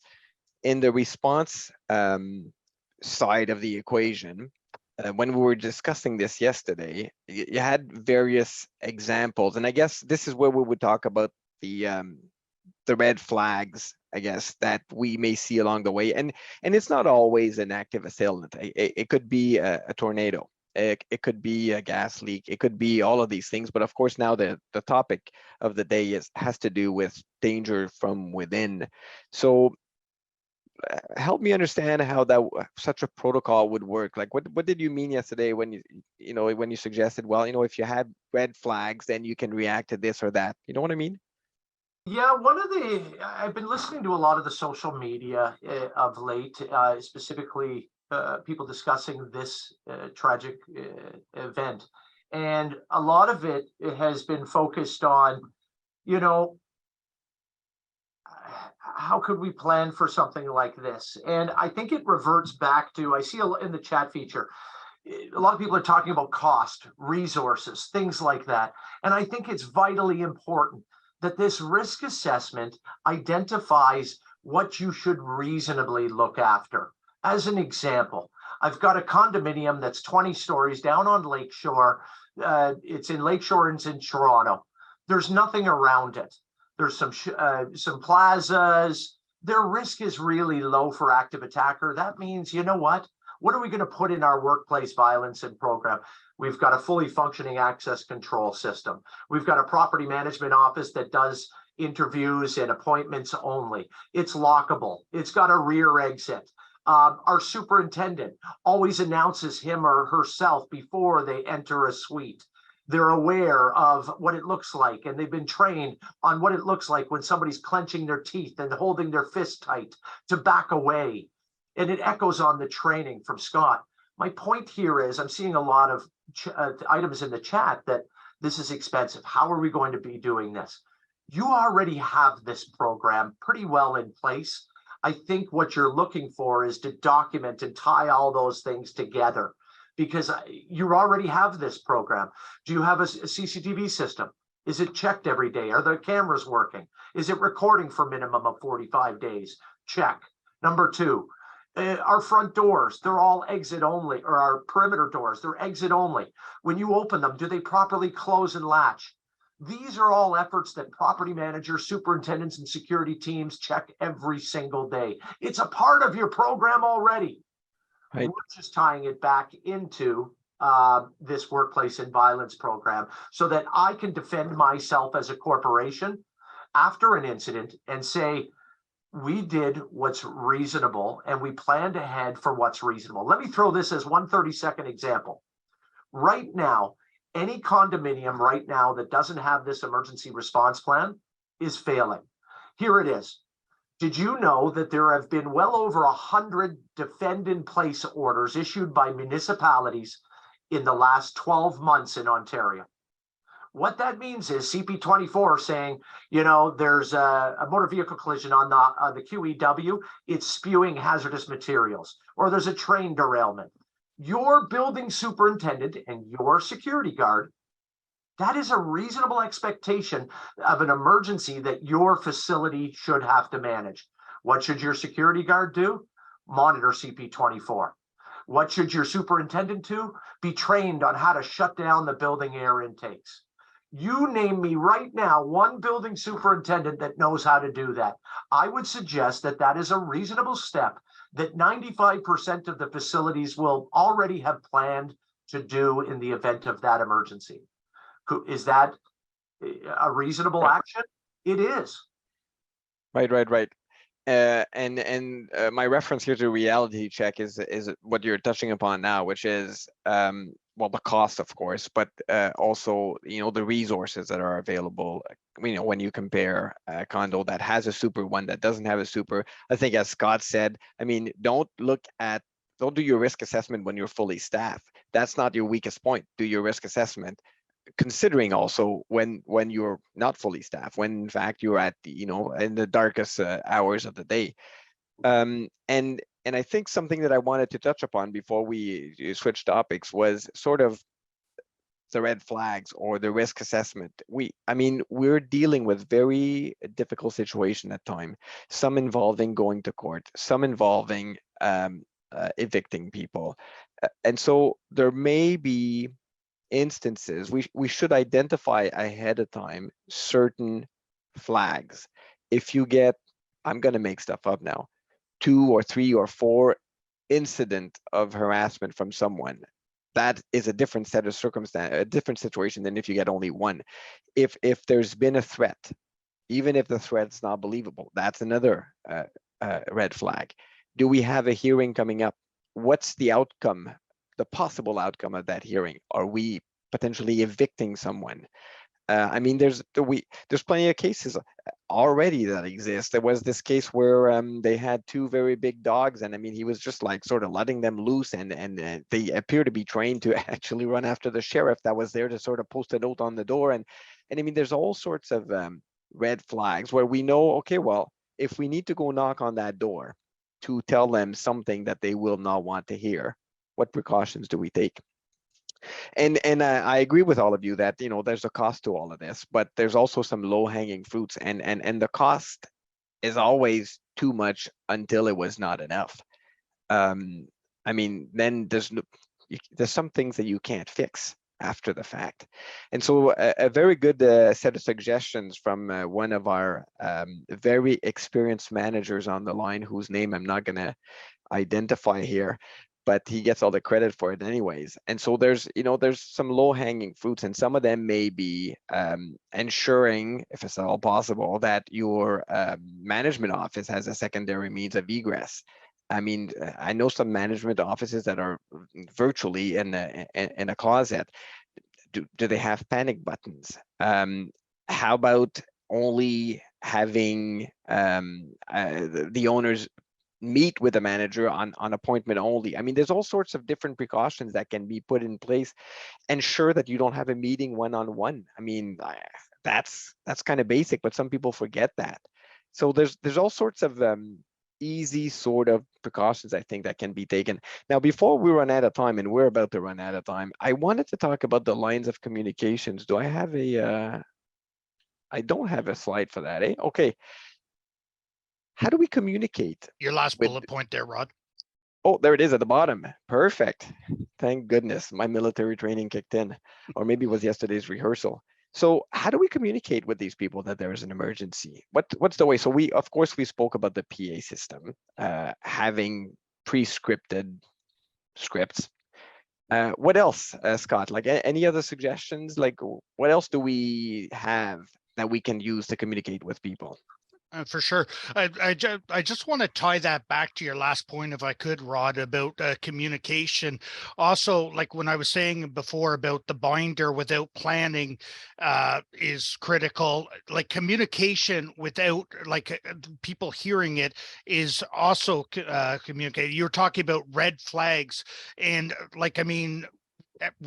in the response side of the equation, when we were discussing this yesterday, you had various examples, and I guess this is where we would talk about the red flags I guess, that we may see along the way. And it's not always an active assailant. It could be a tornado. It could be a gas leak. It could be all of these things. But of course, now the topic of the day has to do with danger from within. So help me understand how such a protocol would work. Like, what did you mean yesterday when you suggested, well, if you had red flags, then you can react to this or that. You know what I mean? Yeah, I've been listening to a lot of the social media of late, specifically people discussing this tragic event. And a lot of it has been focused on, how could we plan for something like this? And I think it reverts back to, I see in the chat feature, a lot of people are talking about cost, resources, things like that. And I think it's vitally important that this risk assessment identifies what you should reasonably look after. As an example, I've got a condominium that's 20 stories down on Lakeshore. It's in Lakeshore and it's in Toronto. There's nothing around it. There's some plazas. Their risk is really low for active attacker. That means, you know what? What are we going to put in our workplace violence and program? We've got a fully functioning access control system. We've got a property management office that does interviews and appointments only. It's lockable. It's got a rear exit. Our superintendent always announces him or herself before they enter a suite. They're aware of what it looks like, and they've been trained on what it looks like when somebody's clenching their teeth and holding their fist tight to back away. And it echoes on the training from Scott. My point here is I'm seeing a lot of items in the chat that this is expensive. How are we going to be doing this? You already have this program pretty well in place. I think what you're looking for is to document and tie all those things together, because you already have this program. Do you have a CCTV system? Is it checked every day? Are the cameras working? Is it recording for minimum of 45 days? Check. Number two, our front doors, they're all exit only, or our perimeter doors, they're exit only. When you open them, do they properly close and latch? These are all efforts that property managers, superintendents, and security teams check every single day. It's a part of your program already. Right. We're just tying it back into this workplace and violence program so that I can defend myself as a corporation after an incident and say, we did what's reasonable and we planned ahead for what's reasonable. Let me throw this as one 30-second example. Right now, any condominium right now that doesn't have this emergency response plan is failing. Here it is. Did you know that there have been well over 100 defend-in-place orders issued by municipalities in the last 12 months in Ontario? What that means is CP24 saying, there's a motor vehicle collision on the QEW, it's spewing hazardous materials, or there's a train derailment. Your building superintendent and your security guard, that is a reasonable expectation of an emergency that your facility should have to manage. What should your security guard do? Monitor CP24. What should your superintendent do? Be trained on how to shut down the building air intakes. You name me right now one building superintendent that knows how to do that. I would suggest that that is a reasonable step that 95% of the facilities will already have planned to do in the event of that emergency. Is that a reasonable action? It is. Right. And my reference here to reality check is what you're touching upon now, which is well, the cost, of course, but also the resources that are available. When you compare a condo that has a super, one that doesn't have a super. I think, as Scott said, don't do your risk assessment when you're fully staffed. That's not your weakest point. Do your risk assessment considering also when you're not fully staffed, when in fact you're at in the darkest hours of the day. And I think something that I wanted to touch upon before we switch topics was sort of the red flags or the risk assessment. We're dealing with very difficult situation at time, some involving going to court, some involving evicting people, and so there may be instances we should identify ahead of time certain flags. If you get I'm going to make stuff up now, 2 or 3 or 4 incident of harassment from someone, that is a different set of circumstance, a different situation than if you get only one. If there's been a threat, even if the threat's not believable, that's another red flag. Do we have a hearing coming up? What's the outcome, the possible outcome of that hearing? Are we potentially evicting someone? I mean, there's plenty of cases already that exist. There was this case where they had 2 very big dogs, and I mean, he was just like sort of letting them loose, and they appear to be trained to actually run after the sheriff that was there to sort of post a note on the door. And I mean, there's all sorts of red flags where we know, okay, well, if we need to go knock on that door to tell them something that they will not want to hear, what precautions do we take? And I agree with all of you that, you know, there's a cost to all of this, but there's also some low-hanging fruits, and the cost is always too much until it was not enough. I mean, then there's some things that you can't fix after the fact. And so a very good set of suggestions from one of our very experienced managers on the line, whose name I'm not going to identify here, but he gets all the credit for it anyways. And so there's some low-hanging fruits, and some of them may be ensuring, if it's at all possible, that your management office has a secondary means of egress. I mean, I know some management offices that are virtually in a closet. Do they have panic buttons? How about only having the owners meet with the manager on appointment only? I mean, there's all sorts of different precautions that can be put in place. Ensure that you don't have a meeting one-on-one. I mean, that's kind of basic, but some people forget that. So there's all sorts of easy sort of precautions, I think, that can be taken. Now, before we run out of time, and we're about to run out of time, I wanted to talk about the lines of communications. Do I have a I don't have a slide for that, eh? Okay. How do we communicate? Your last with- bullet point there, Rod. Oh, there it is at the bottom. Perfect. Thank goodness my military training kicked in, or maybe it was yesterday's rehearsal. So how do we communicate with these people that there is an emergency? What's the way? So of course, we spoke about the PA system, having pre-scripted scripts. What else, Scott? Like any other suggestions? Like what else do we have that we can use to communicate with people? For sure. I just want to tie that back to your last point, if I could, Rod, about communication. Also, like when I was saying before about the binder without planning is critical. Like communication without people hearing it is also communicated. You're talking about red flags, and I mean,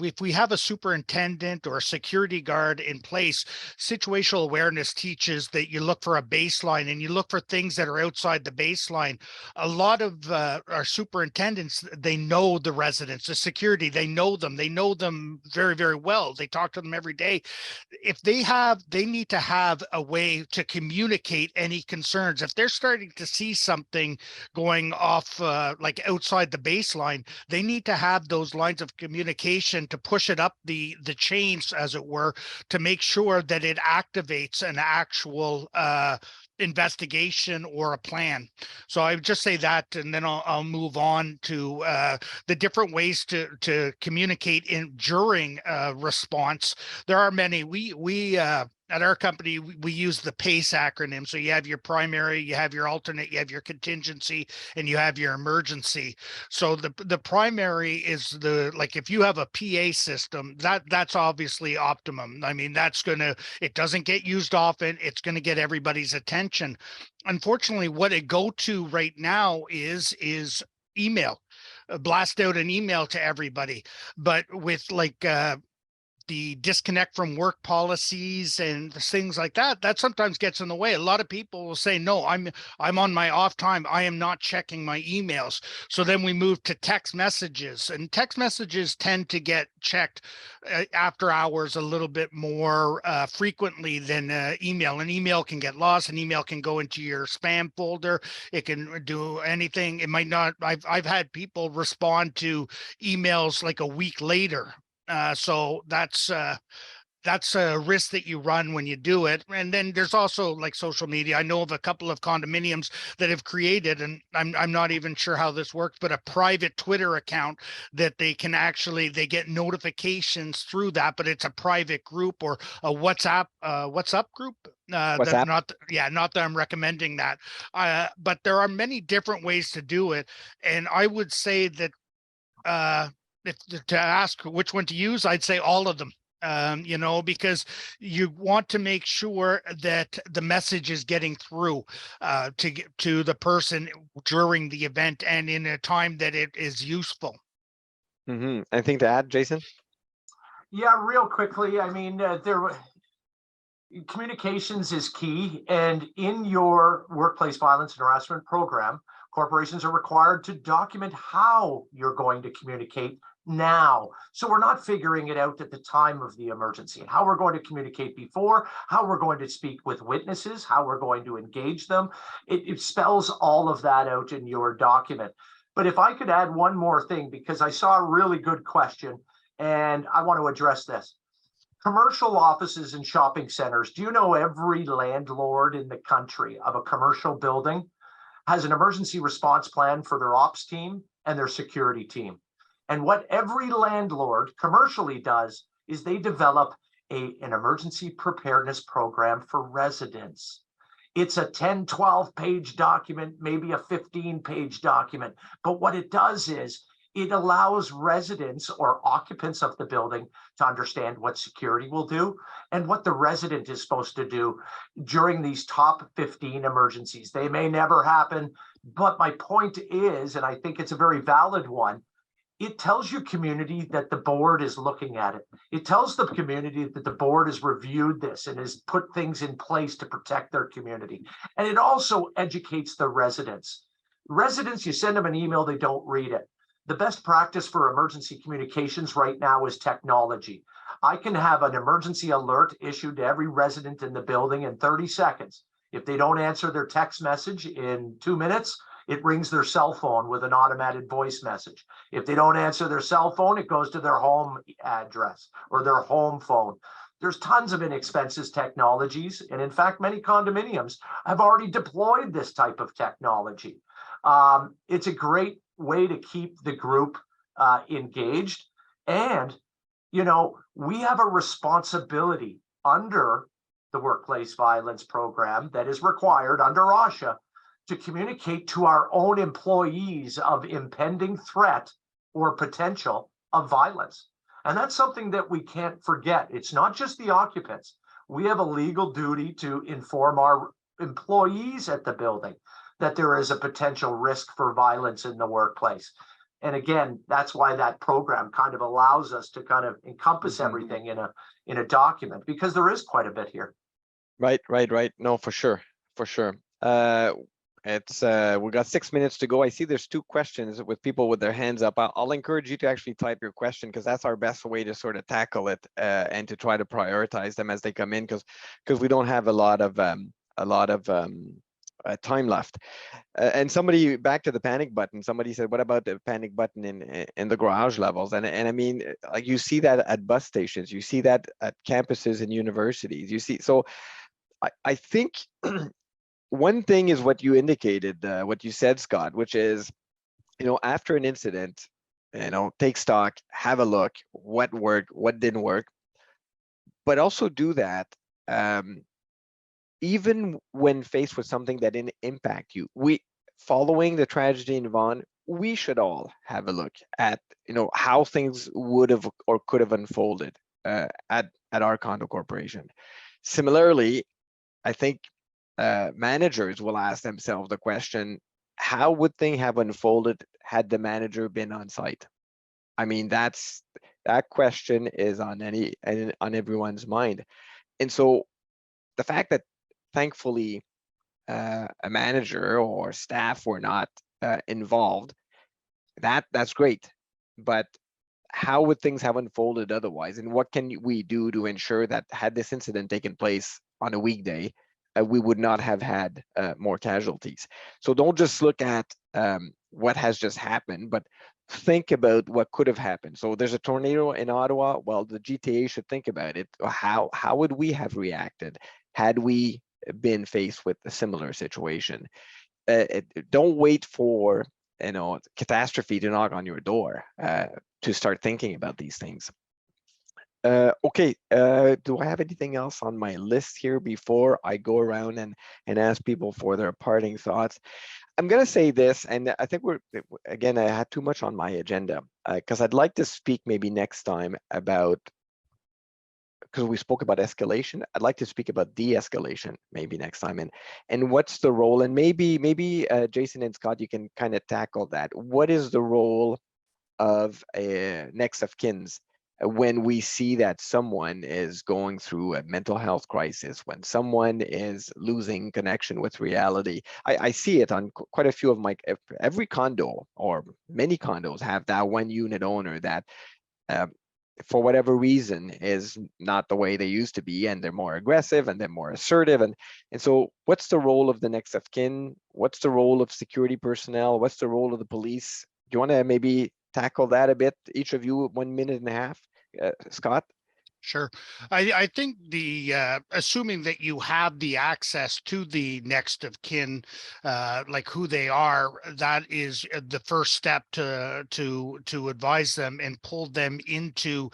if we have a superintendent or a security guard in place, situational awareness teaches that you look for a baseline and you look for things that are outside the baseline. A lot of our superintendents, they know the residents, the security, they know them very, very well. They talk to them every day. If they need to have a way to communicate any concerns. If they're starting to see something going off outside the baseline, they need to have those lines of communication to push it up the chains, as it were, to make sure that it activates an actual investigation or a plan. So I would just say that, and then I'll move on to the different ways to communicate during response. There are many. We at our company, we use the PACE acronym. So you have your primary, you have your alternate, you have your contingency, and you have your emergency. So the primary is if you have a PA system, that's obviously optimum. I mean, it doesn't get used often. It's going to get everybody's attention. Unfortunately, what it go to right now is email. Blast out an email to everybody. But with the disconnect from work policies and things like that sometimes gets in the way. A lot of people will say, no, I'm on my off time, I am not checking my emails. So then we move to text messages, and text messages tend to get checked after hours a little bit more frequently than email. An email can get lost. An email can go into your spam folder. It can do anything. It might not. I've had people respond to emails like a week later. So that's that's a risk that you run when you do it. And then there's also like social media. I know of a couple of condominiums that have created, and I'm not even sure how this works, but a private Twitter account that they can actually, they get notifications through that, but it's a private group or a WhatsApp group. WhatsApp? Not that I'm recommending that. But there are many different ways to do it. And I would say that if to ask which one to use, I'd say all of them. Because you want to make sure that the message is getting through to the person during the event and in a time that it is useful. Anything to add, Jason? Yeah, real quickly. I mean, communications is key, and in your workplace violence and harassment program, corporations are required to document how you're going to communicate now. So we're not figuring it out at the time of the emergency, how we're going to communicate before, how we're going to speak with witnesses, how we're going to engage them. It spells all of that out in your document. But if I could add one more thing, because I saw a really good question and I want to address this. Commercial offices and shopping centers. Do you know every landlord in the country of a commercial building has an emergency response plan for their ops team and their security team? And what every landlord commercially does is they develop an emergency preparedness program for residents. It's a 10, 12 page document, maybe a 15-page document. But what it does is it allows residents or occupants of the building to understand what security will do and what the resident is supposed to do during these top 15 emergencies. They may never happen, but my point is, and I think it's a very valid one, it tells your community that the board is looking at it. It tells the community that the board has reviewed this and has put things in place to protect their community. And it also educates the residents. Residents, you send them an email, they don't read it. The best practice for emergency communications right now is technology. I can have an emergency alert issued to every resident in the building in 30 seconds. If they don't answer their text message in 2 minutes, it rings their cell phone with an automated voice message. If they don't answer their cell phone, it goes to their home address or their home phone. There's tons of inexpensive technologies. And in fact, many condominiums have already deployed this type of technology. It's a great way to keep the group engaged. And, we have a responsibility under the workplace violence program that is required under OSHA to communicate to our own employees of impending threat or potential of violence. And that's something that we can't forget. It's not just the occupants. We have a legal duty to inform our employees at the building that there is a potential risk for violence in the workplace. And again, that's why that program kind of allows us to kind of encompass everything in a document, because there is quite a bit here. Right. No, for sure. It's we got 6 minutes to go. I see there's 2 questions with people with their hands up. I'll encourage you to actually type your question, because that's our best way to sort of tackle it and to try to prioritize them as they come in, because we don't have a lot of time left. And somebody, back to the panic button, somebody said, what about the panic button in the garage levels? And I mean, like, you see that at bus stations, you see that at campuses and universities, you see. So I think one thing is what you indicated, what you said, Scott, which is, after an incident, take stock, have a look, what worked, what didn't work, but also do that even when faced with something that didn't impact you. Following the tragedy in Vaughan, we should all have a look at, how things would have or could have unfolded at our condo corporation. Similarly, I think managers will ask themselves the question, how would things have unfolded had the manager been on site? I mean, that question is on everyone's mind. And so the fact that thankfully a manager or staff were not involved, that's great. But how would things have unfolded otherwise? And what can we do to ensure that had this incident taken place on a weekday, we would not have had more casualties? So don't just look at what has just happened, but think about what could have happened. So there's a tornado in Ottawa. Well, the GTA should think about it. How would we have reacted had we been faced with a similar situation? Don't wait for catastrophe to knock on your door to start thinking about these things. Okay, do I have anything else on my list here before I go around and ask people for their parting thoughts? I'm going to say this, and I think again, I had too much on my agenda because I'd like to speak maybe next time about, because we spoke about escalation, I'd like to speak about de-escalation maybe next time, and what's the role, and maybe Jason and Scott, you can kind of tackle that. What is the role of next of kins when we see that someone is going through a mental health crisis, when someone is losing connection with reality? I see it on quite a few of every condo, or many condos have that one unit owner that for whatever reason is not the way they used to be, and they're more aggressive and they're more assertive. And so what's the role of the next of kin? What's the role of security personnel? What's the role of the police? Do you want to maybe tackle that a bit, each of you, 1.5 minutes? Scott? Sure. I think assuming that you have the access to the next of kin, like who they are, that is the first step to advise them and pull them into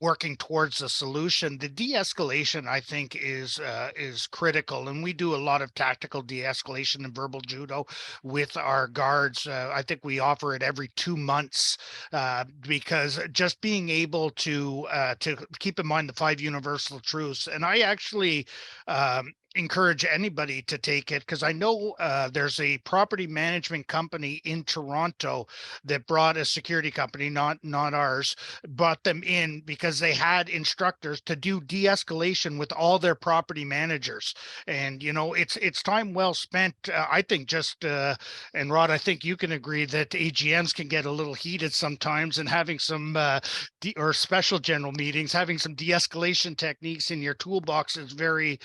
working towards a solution. The de-escalation, I think, is critical, and we do a lot of tactical de-escalation and verbal judo with our guards. I think we offer it every 2 months because just being able to keep in mind the 5 universal truths, and I actually encourage anybody to take it, because I know there's a property management company in Toronto that brought a security company, not ours, brought them in because they had instructors to do de-escalation with all their property managers. And it's time well spent. I think and Rod, I think you can agree that AGMs can get a little heated sometimes, and having some or special general meetings, having some de-escalation techniques in your toolbox is very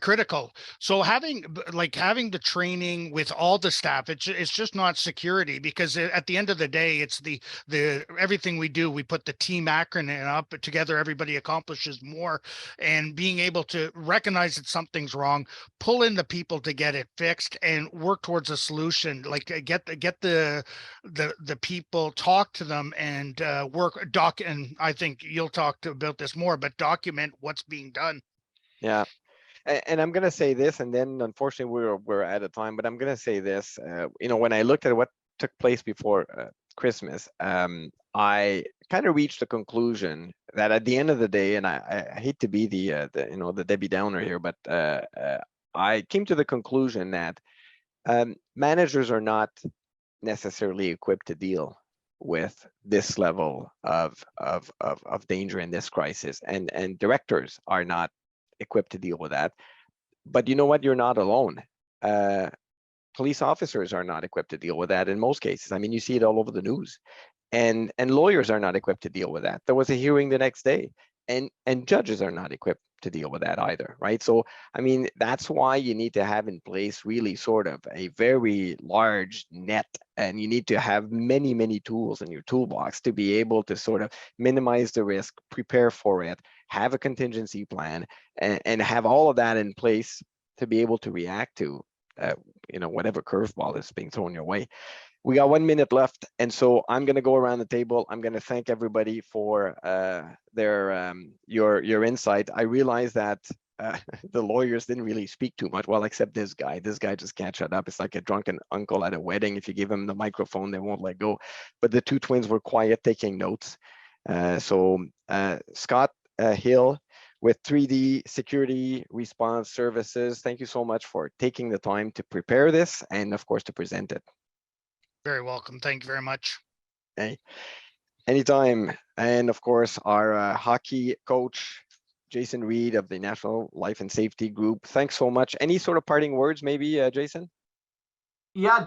critical. So having the training with all the staff, it's just not security, because at the end of the day, it's the everything we do, we put the team acronym up, but together everybody accomplishes more. And being able to recognize that something's wrong, pull in the people to get it fixed, and work towards a solution. Like get the people, talk to them, and and I think you'll talk about this more, but document what's being done. Yeah. And I'm going to say this, and then unfortunately we're out of time, but I'm going to say this. When I looked at what took place before Christmas, I kind of reached the conclusion that at the end of the day, and I hate to be the Debbie Downer here, but I came to the conclusion that managers are not necessarily equipped to deal with this level of danger in this crisis, and directors are not equipped to deal with that. But you know what? You're not alone. Police officers are not equipped to deal with that in most cases. I mean, you see it all over the news, and lawyers are not equipped to deal with that. There was a hearing the next day, and judges are not equipped to deal with that either, right? So, I mean, that's why you need to have in place really sort of a very large net, and you need to have many, many tools in your toolbox to be able to sort of minimize the risk, prepare for it, have a contingency plan, and have all of that in place to be able to react to, whatever curveball is being thrown your way. We got 1 minute left, and so I'm going to go around the table. I'm going to thank everybody for your insight. I realize that the lawyers didn't really speak too much, well, except this guy. This guy just can't shut up. It's like a drunken uncle at a wedding. If you give him the microphone, they won't let go. But the two twins were quiet, taking notes. So Scott Hill with 3D Security Response Services, thank you so much for taking the time to prepare this and, of course, to present it. Very welcome. Thank you very much. Okay. Anytime. And of course, our hockey coach, Jason Reed of the National Life and Safety Group. Thanks so much. Any sort of parting words, maybe, Jason? Yeah,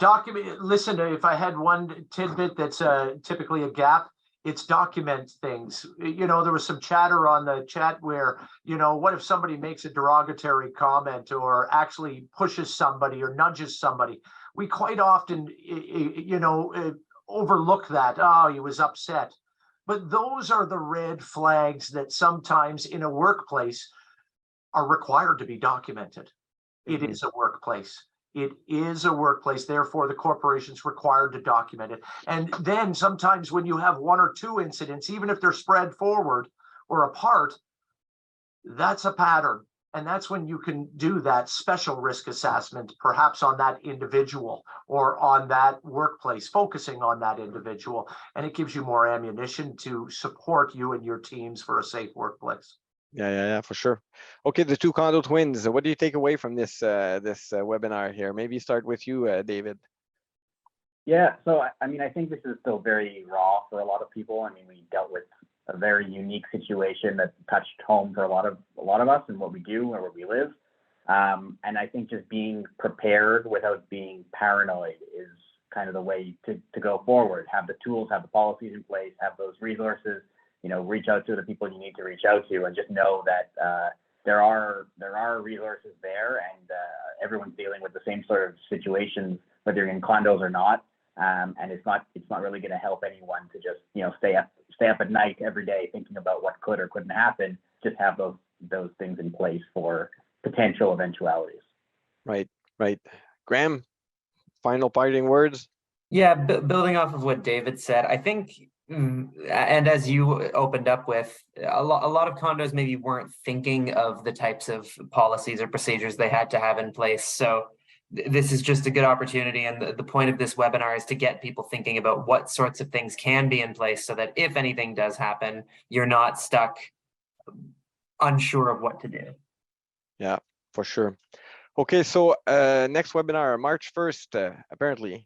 listen, if I had one tidbit that's typically a gap, It's document things. You know, there was some chatter on the chat where, you know, what if somebody makes a derogatory comment or actually pushes somebody or nudges somebody? We quite often, you know, overlook that. Oh, he was upset. But those are the red flags that sometimes in a workplace are required to be documented. It is a workplace. It is a workplace. Therefore, the corporation's required to document it. And then sometimes when you have one or two incidents, even if they're spread forward or apart, that's a pattern. And that's when you can do that special risk assessment, perhaps on that individual or on that workplace, focusing on that individual. And it gives you more ammunition to support you and your teams for a safe workplace. Yeah, for sure. Okay, the two condo twins. What do you take away from this webinar here? Maybe start with you, David. Yeah, so I mean, I think this is still very raw for a lot of people. I mean, we dealt with a very unique situation that touched home for a lot of us and what we do or where we live. And I think just being prepared without being paranoid is kind of the way to go forward. Have the tools, have the policies in place, have those resources. You know, reach out to the people you need to reach out to, and just know that there are resources there, and everyone's dealing with the same sort of situations, whether you're in condos or not. And it's not really going to help anyone to just, you know, stay up at night every day thinking about what could or couldn't happen. Just have those things in place for potential eventualities. Right. Graham, final parting words. Yeah, building off of what David said, I think, and as you opened up with, a lot of condos maybe weren't thinking of the types of policies or procedures they had to have in place. So this is just a good opportunity. And the point of this webinar is to get people thinking about what sorts of things can be in place so that if anything does happen, you're not stuck unsure of what to do. Yeah, for sure. Okay, so next webinar, March 1st, apparently.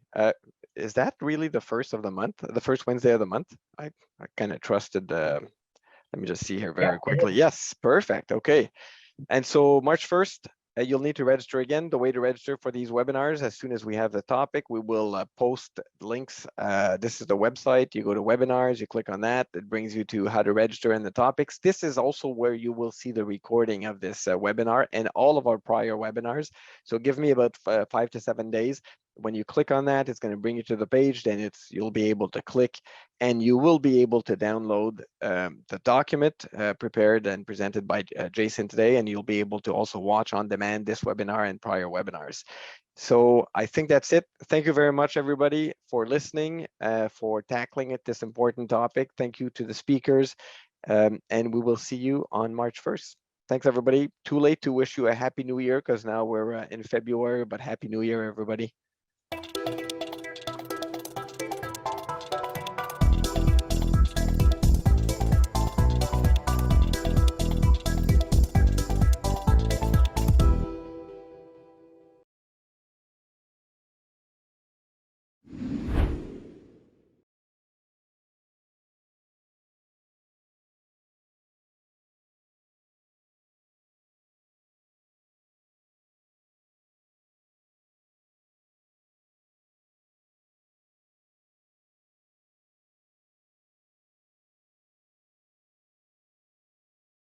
Is that really the first of the month, the first Wednesday of the month? I kind of trusted, let me just see here very quickly. Yes, perfect, okay. And so March 1st, you'll need to register again. The way to register for these webinars, as soon as we have the topic, we will post links. This is the website. You go to webinars, you click on that. It brings you to how to register and the topics. This is also where you will see the recording of this webinar and all of our prior webinars. So give me about 5 to 7 days. When you click on that, it's going to bring you to the page. Then you'll be able to click, and you will be able to download the document prepared and presented by Jason today, and you'll be able to also watch on demand this webinar and prior webinars. So I think that's it. Thank you very much, everybody, for listening, for tackling this important topic. Thank you to the speakers, and we will see you on March 1st. Thanks, everybody. Too late to wish you a Happy New Year because now we're in February, but Happy New Year, everybody.